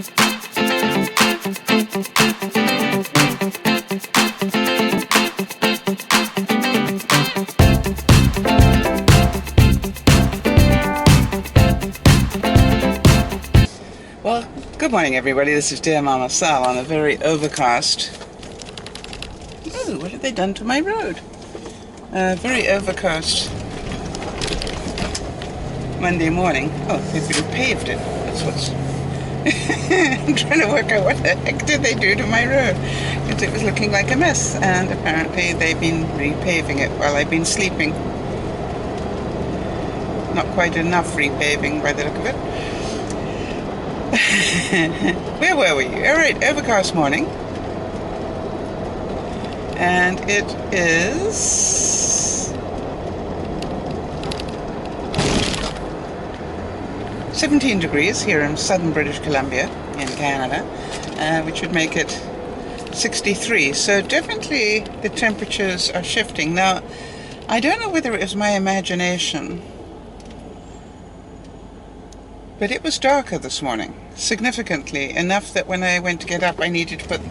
Well, good morning everybody. This is DearMamaSal on a very overcast... Oh, what have they done to my road? Very overcast Monday morning. Oh, they've repaved it. That's what's... I'm trying to work out what the heck did they do to my road, because it was looking like a mess, and apparently they've been repaving it while I've been sleeping. Not quite enough repaving by the look of it. Where were we? Alright, overcast morning. And it is 17 degrees here in southern British Columbia in Canada, which would make it 63. So definitely the temperatures are shifting. Now, I don't know whether it was my imagination, but it was darker this morning, significantly, enough that when I went to get up I needed to put...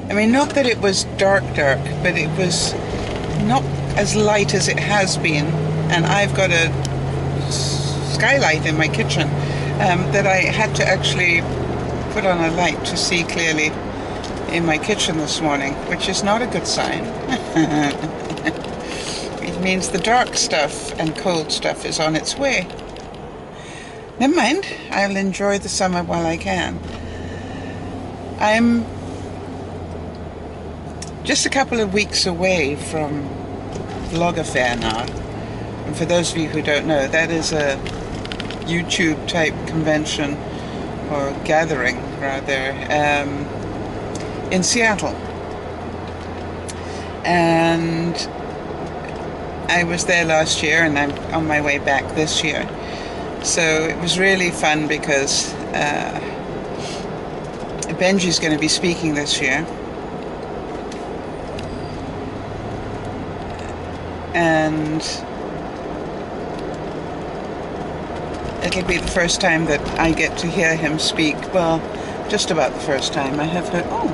I mean, not that it was dark, but it was not as light as it has been. And I've got a skylight in my kitchen that I had to actually put on a light to see clearly in my kitchen this morning, which is not a good sign. It means the dark stuff and cold stuff is on its way. Never mind, I'll enjoy the summer while I can. I'm just a couple of weeks away from Vlog Fair now. And for those of you who don't know, that is a YouTube type convention, or gathering rather, in Seattle. And I was there last year and I'm on my way back this year. So it was really fun because Benji's going to be speaking this year. And it'll be the first time that I get to hear him speak. Well, just about the first time. I have heard, oh,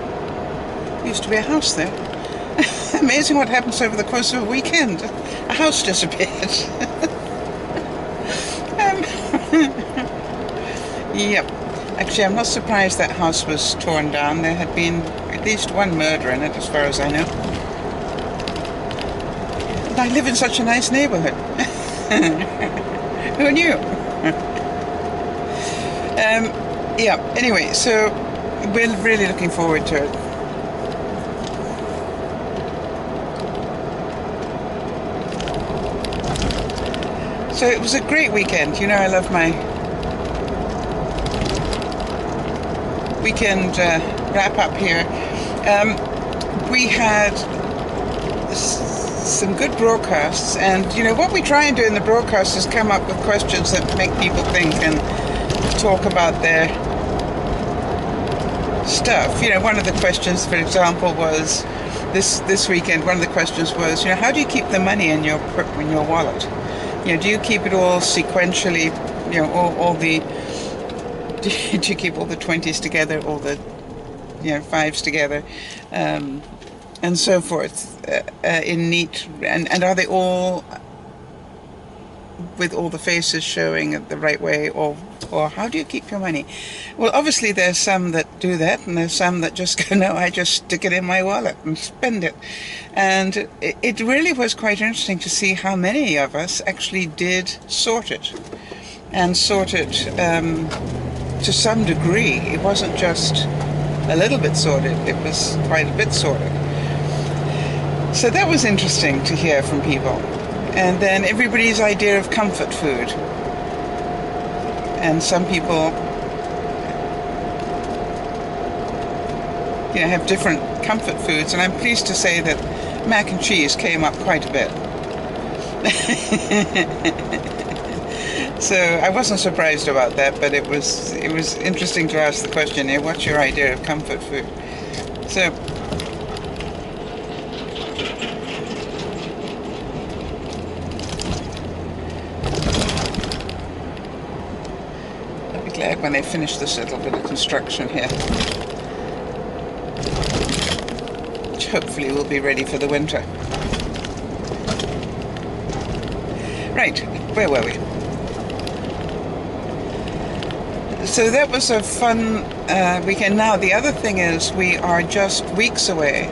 there used to be a house there. Amazing what happens over the course of a weekend. A house disappeared. Yep. Actually, I'm not surprised that house was torn down. There had been at least one murder in it, as far as I know. And I live in such a nice neighborhood. Who knew? Yeah, anyway, so we're really looking forward to it. So it was a great weekend. You know, I love my weekend wrap up here. We had some good broadcasts, and you know what we try and do in the broadcasts is come up with questions that make people think and talk about their stuff. You know, one of the questions, for example, was this weekend. One of the questions was, you know, how do you keep the money in your wallet? You know, do you keep it all sequentially? You know, all the do you keep all the 20s together, all the, you know, 5s together, and so forth, in neat, and are they all with all the faces showing the right way, or how do you keep your money? Well, obviously there's some that do that, and there's some that just go, no, I just stick it in my wallet and spend it. And it really was quite interesting to see how many of us actually did sort it, and sort it to some degree. It wasn't just a little bit sorted, it was quite a bit sorted. So that was interesting to hear from people. And then everybody's idea of comfort food. And some people, you know, have different comfort foods, and I'm pleased to say that mac and cheese came up quite a bit. So I wasn't surprised about that, but it was interesting to ask the question, hey, what's your idea of comfort food? So when I finish this little bit of construction here, which hopefully will be ready for the winter. Right, where were we? So that was a fun weekend. Now, the other thing is we are just weeks away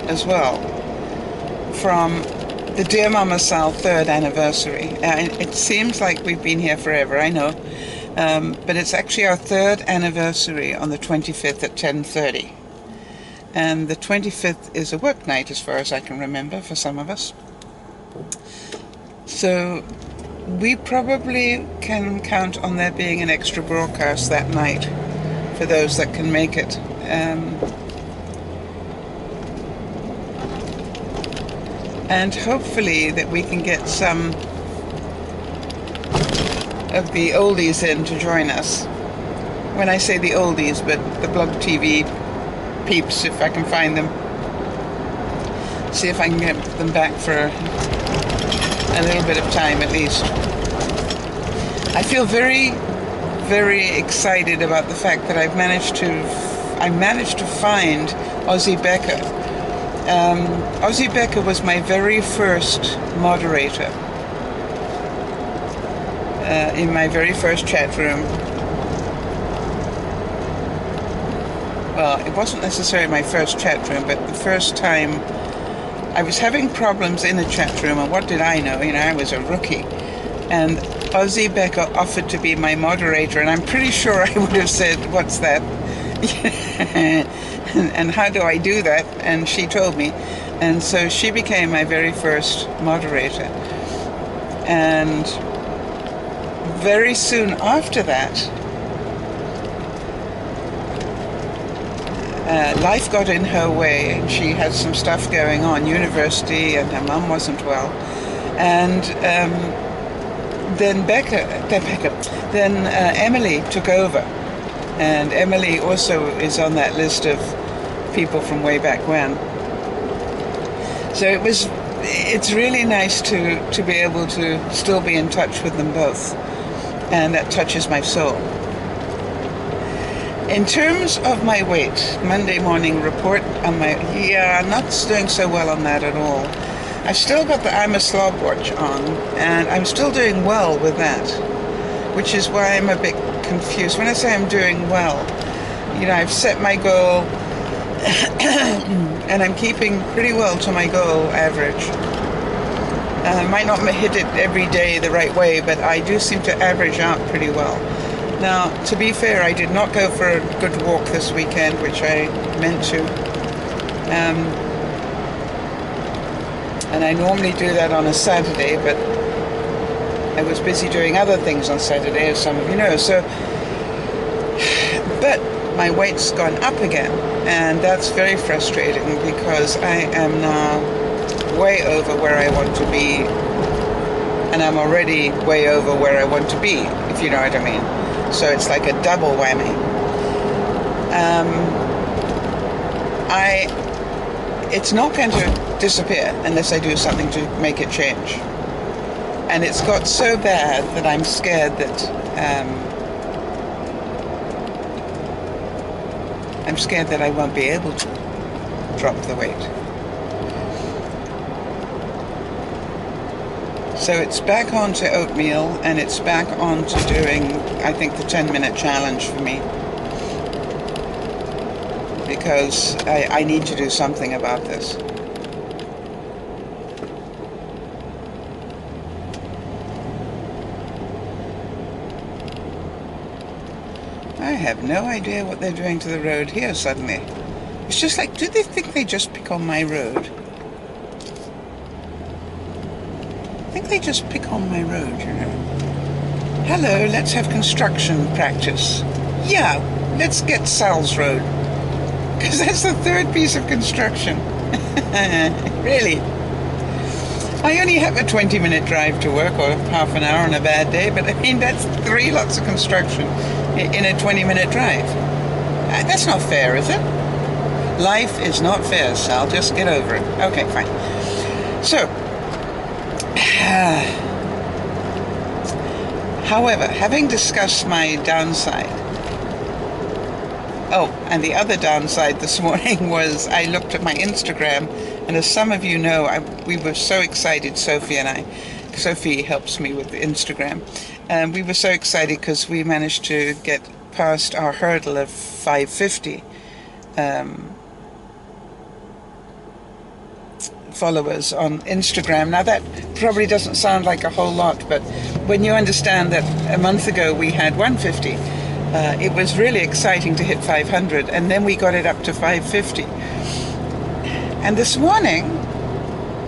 as well from the DearMamaSal 3rd anniversary. It seems like we've been here forever, I know. But it's actually our 3rd anniversary on the 25th at 10:30. And the 25th is a work night as far as I can remember for some of us. So we probably can count on there being an extra broadcast that night for those that can make it. And hopefully that we can get some of the oldies in to join us. When I say the oldies, but the Blog TV peeps, if I can find them. See if I can get them back for a little bit of time at least. I feel very, very excited about the fact that I managed to find Ozzy Becker. Ozzy Becker was my very first moderator in my very first chat room. Well, it wasn't necessarily my first chat room, but the first time I was having problems in the chat room, and what did I know? You know, I was a rookie. And Ozzy Becker offered to be my moderator, and I'm pretty sure I would have said, "What's that?" and how do I do that? And she told me. And so she became my very first moderator. And very soon after that, life got in her way, and she had some stuff going on, university, and her mum wasn't well. And then Emily took over. And Emily also is on that list of people from way back when. So it's really nice to be able to still be in touch with them both. And that touches my soul. In terms of my weight, Monday morning report on I'm not doing so well on that at all. I've still got the I'm a Slob watch on, and I'm still doing well with that, which is why I'm a bit confused. When I say I'm doing well, you know, I've set my goal and I'm keeping pretty well to my goal average. I might not hit it every day the right way, but I do seem to average out pretty well. Now, to be fair, I did not go for a good walk this weekend, which I meant to. And I normally do that on a Saturday, but I was busy doing other things on Saturday, as some of you know. So, but my weight's gone up again, and that's very frustrating because I am now way over where I want to be, and I'm already way over where I want to be, if you know what I mean. So it's like a double whammy. It's not going to disappear unless I do something to make it change. And it's got so bad that I'm scared that I won't be able to drop the weight. So it's back onto oatmeal, and it's back onto doing, I think, the 10-minute challenge for me. Because I need to do something about this. I have no idea what they're doing to the road here suddenly. It's just like, do they think they just pick on my road? I think they just pick on my road, you know. Hello, let's have construction practice. Yeah, let's get Sal's road. Because that's the 3rd piece of construction. Really. I only have a 20-minute drive to work, or half an hour on a bad day, but I mean, that's 3 lots of construction in a 20-minute drive. That's not fair, is it? Life is not fair, Sal. Just get over it. Okay, fine. So, however, having discussed my downside, Oh, and the other downside this morning was I looked at my Instagram, and as some of you know, we were so excited, Sophie and I. Sophie helps me with the Instagram. We were so excited because we managed to get past our hurdle of 550 followers on Instagram. Now that probably doesn't sound like a whole lot, but when you understand that a month ago we had 150, it was really exciting to hit 500, and then we got it up to 550. And this morning,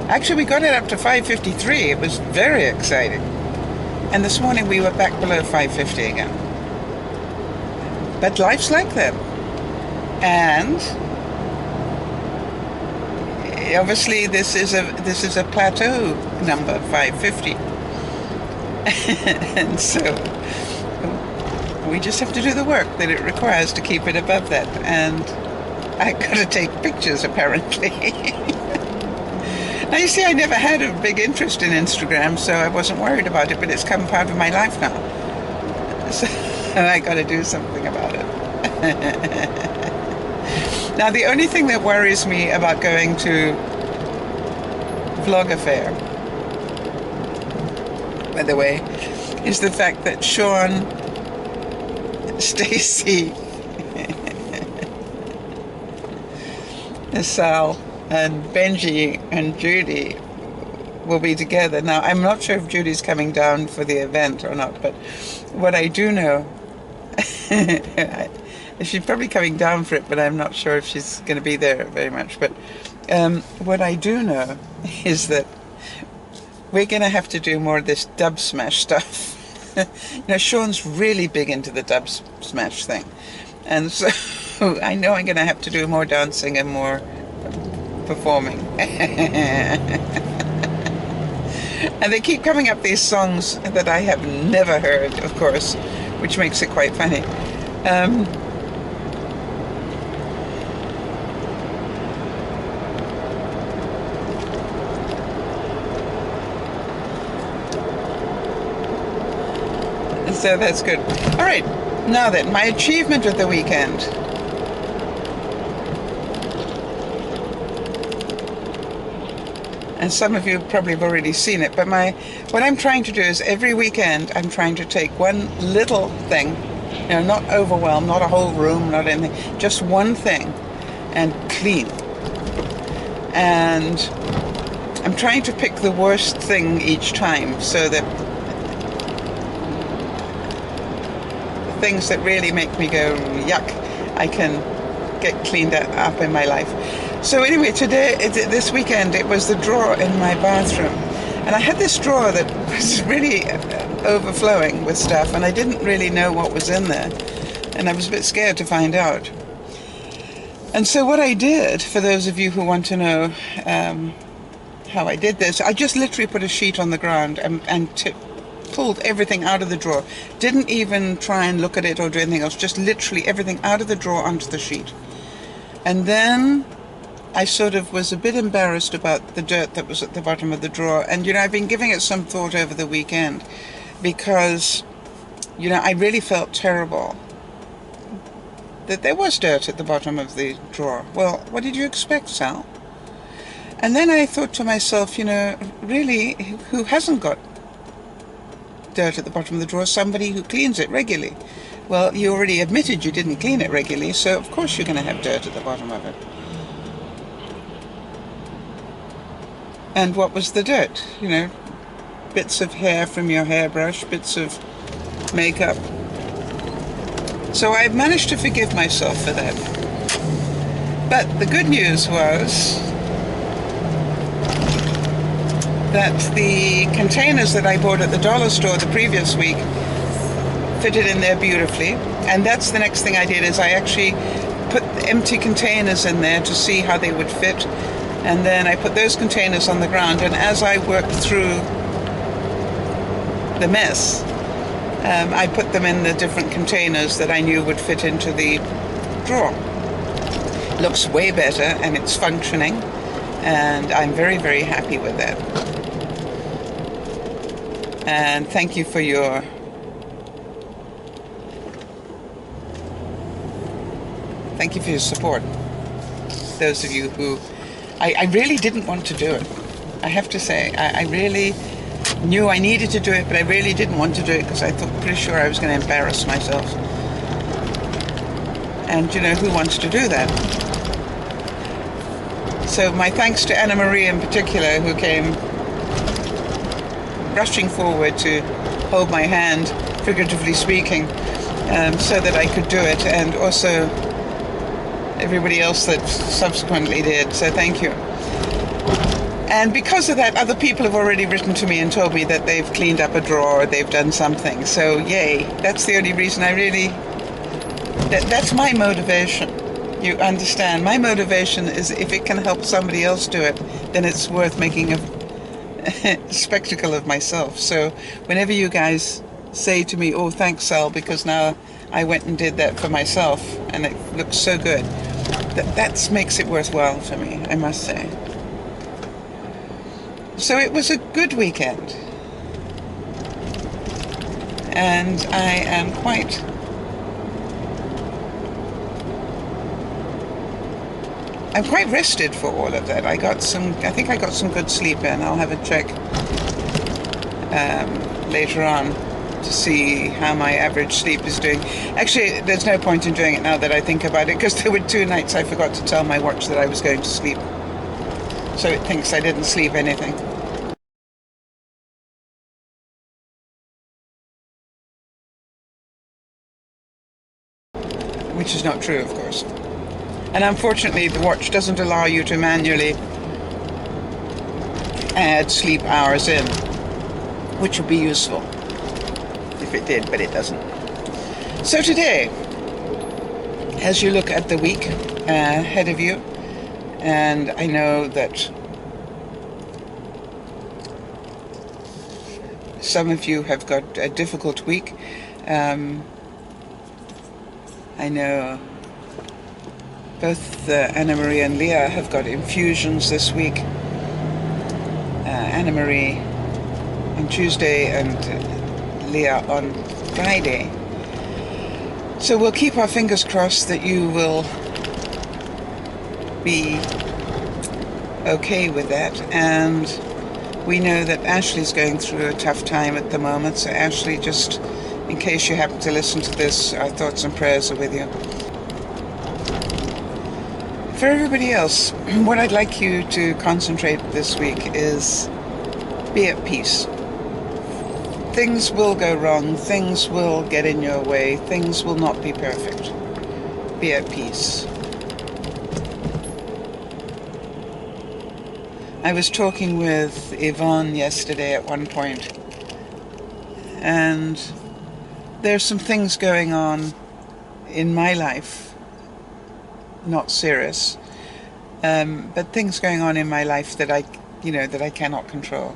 actually we got it up to 553. It was very exciting. And this morning we were back below 550 again. But life's like that. And obviously this is a plateau number, 550. And so we just have to do the work that it requires to keep it above that. And I gotta take pictures, apparently. Now, you see, I never had a big interest in Instagram, so I wasn't worried about it, but it's come part of my life now. So I gotta do something about it. Now, the only thing that worries me about going to Vlog Affair, by the way, is the fact that Sean, Stacy, Sal, and Benji and Judy will be together. Now, I'm not sure if Judy's coming down for the event or not, but what I do know, she's probably coming down for it, but I'm not sure if she's going to be there very much. But what I do know is that we're going to have to do more of this dub smash stuff. You know, Sean's really big into the dub smash thing. And so I know I'm going to have to do more dancing and more performing. And they keep coming up these songs that I have never heard, of course, which makes it quite funny. So that's good. All right, now then, my achievement of the weekend. And some of you probably have already seen it, but what I'm trying to do is every weekend I'm trying to take one little thing, you know, not overwhelm, not a whole room, not anything, just one thing, and clean. And I'm trying to pick the worst thing each time, so that things that really make me go yuck, I can get cleaned up in my life. So anyway, this weekend, it was the drawer in my bathroom, and I had this drawer that was really overflowing with stuff, and I didn't really know what was in there, and I was a bit scared to find out. And so what I did, for those of you who want to know how I did this, I just literally put a sheet on the ground and pulled everything out of the drawer. Didn't even try and look at it or do anything else, just literally everything out of the drawer onto the sheet. And then I sort of was a bit embarrassed about the dirt that was at the bottom of the drawer. And, you know, I've been giving it some thought over the weekend because, you know, I really felt terrible that there was dirt at the bottom of the drawer. Well, what did you expect, Sal? And then I thought to myself, you know, really, who hasn't got dirt at the bottom of the drawer? Somebody who cleans it regularly. Well, you already admitted you didn't clean it regularly, so of course you're going to have dirt at the bottom of it. And what was the dirt? You know, bits of hair from your hairbrush, bits of makeup. So I managed to forgive myself for that. But the good news was that the containers that I bought at the dollar store the previous week fitted in there beautifully. And that's the next thing I did, is I actually put empty containers in there to see how they would fit. And then I put those containers on the ground, and as I worked through the mess, I put them in the different containers that I knew would fit into the drawer. Looks way better, and it's functioning, and I'm very, very happy with that. And thank you for your Thank you for your support. Those of you who... I really didn't want to do it. I have to say, I really knew I needed to do it, but I really didn't want to do it because I thought pretty sure I was going to embarrass myself. And you know, who wants to do that? So my thanks to Anna Marie in particular, who came rushing forward to hold my hand, figuratively speaking, so that I could do it, and also everybody else that subsequently did, so thank you. And because of that, other people have already written to me and told me that they've cleaned up a drawer, they've done something, so yay. That's the only reason I really... That's my motivation. You understand? My motivation is if it can help somebody else do it, then it's worth making a spectacle of myself. So whenever you guys say to me, oh, thanks, Sal, because now I went and did that for myself and it looks so good, that makes it worthwhile for me, I must say. So it was a good weekend. And I am quite... I'm quite rested for all of that. I think I got some good sleep in. I'll have a check later on to see how my average sleep is doing. Actually, there's no point in doing it now that I think about it, because there were 2 nights I forgot to tell my watch that I was going to sleep. So it thinks I didn't sleep anything. Which is not true, of course. And unfortunately, the watch doesn't allow you to manually add sleep hours in, which would be useful if it did, but it doesn't. So today, as you look at the week ahead of you, and I know that some of you have got a difficult week. I know both Anna Marie and Leah have got infusions this week. Anna Marie on Tuesday and Leah on Friday. So we'll keep our fingers crossed that you will be okay with that. And we know that Ashley's going through a tough time at the moment. So Ashley, just in case you happen to listen to this, our thoughts and prayers are with you. For everybody else, what I'd like you to concentrate this week is be at peace. Things will go wrong, things will get in your way, things will not be perfect. Be at peace. I was talking with Yvonne yesterday at one point, and there's some things going on in my life, not serious, but things going on in my life that I cannot control,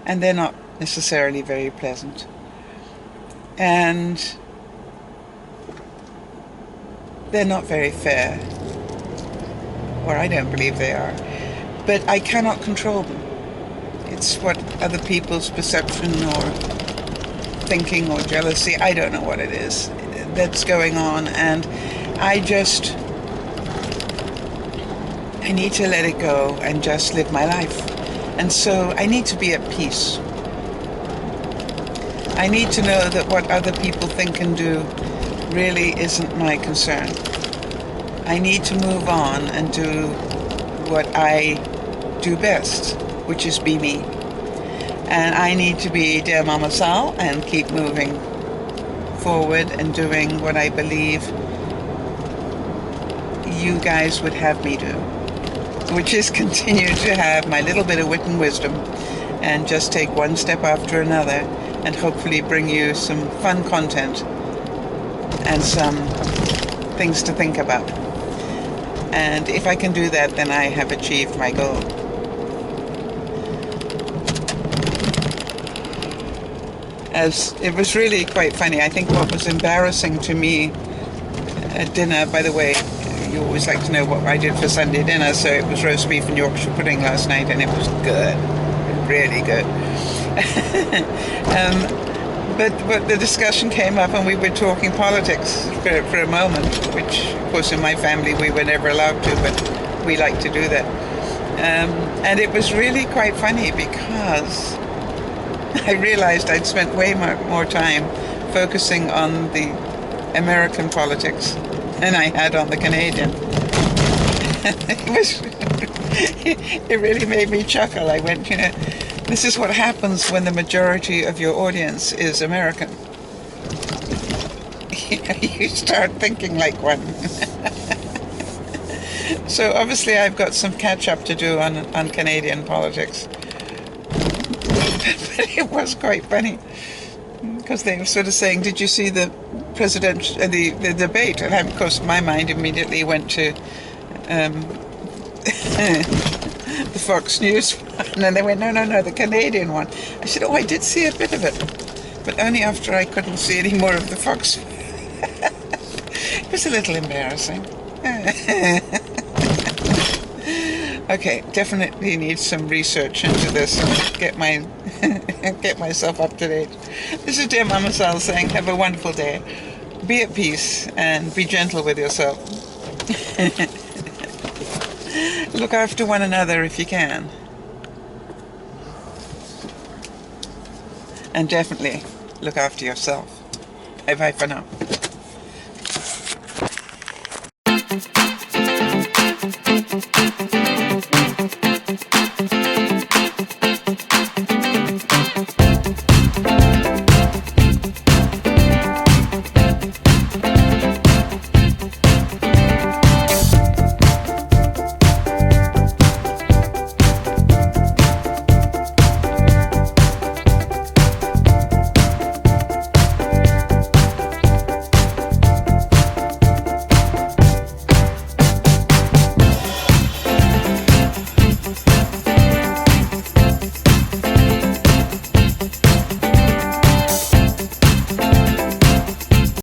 and they're not necessarily very pleasant, and they're not very fair, or I don't believe they are, but I cannot control them. It's what other people's perception or thinking or jealousy, I don't know what it is, that's going on, and I need to let it go and just live my life. And so I need to be at peace. I need to know that what other people think and do really isn't my concern. I need to move on and do what I do best, which is be me. And I need to be DearMamaSal and keep moving forward and doing what I believe you guys would have me do, which is continue to have my little bit of wit and wisdom and just take one step after another and hopefully bring you some fun content and some things to think about. And if I can do that, then I have achieved my goal. As it was really quite funny. I think what was embarrassing to me at dinner, by the way, you always like to know what I did for Sunday dinner, so it was roast beef and Yorkshire pudding last night, and it was good, really good. But the discussion came up and we were talking politics for a moment, which of course in my family we were never allowed to, but we like to do that. And it was really quite funny because I realized I'd spent way more time focusing on the American politics than I had on the Canadian. It really made me chuckle. I went, this is what happens when the majority of your audience is American. You start thinking like one. So obviously I've got some catch up to do on Canadian politics. But it was quite funny because they were sort of saying, did you see the the debate? And of course my mind immediately went to the Fox News one, and then they went, no, the Canadian one. I said, oh, I did see a bit of it, but only after I couldn't see any more of the Fox. It was a little embarrassing. Okay, definitely need some research into this and get myself up to date. This is Dear Mama Sal saying, have a wonderful day. Be at peace and be gentle with yourself. Look after one another if you can. And definitely look after yourself. Bye-bye for now.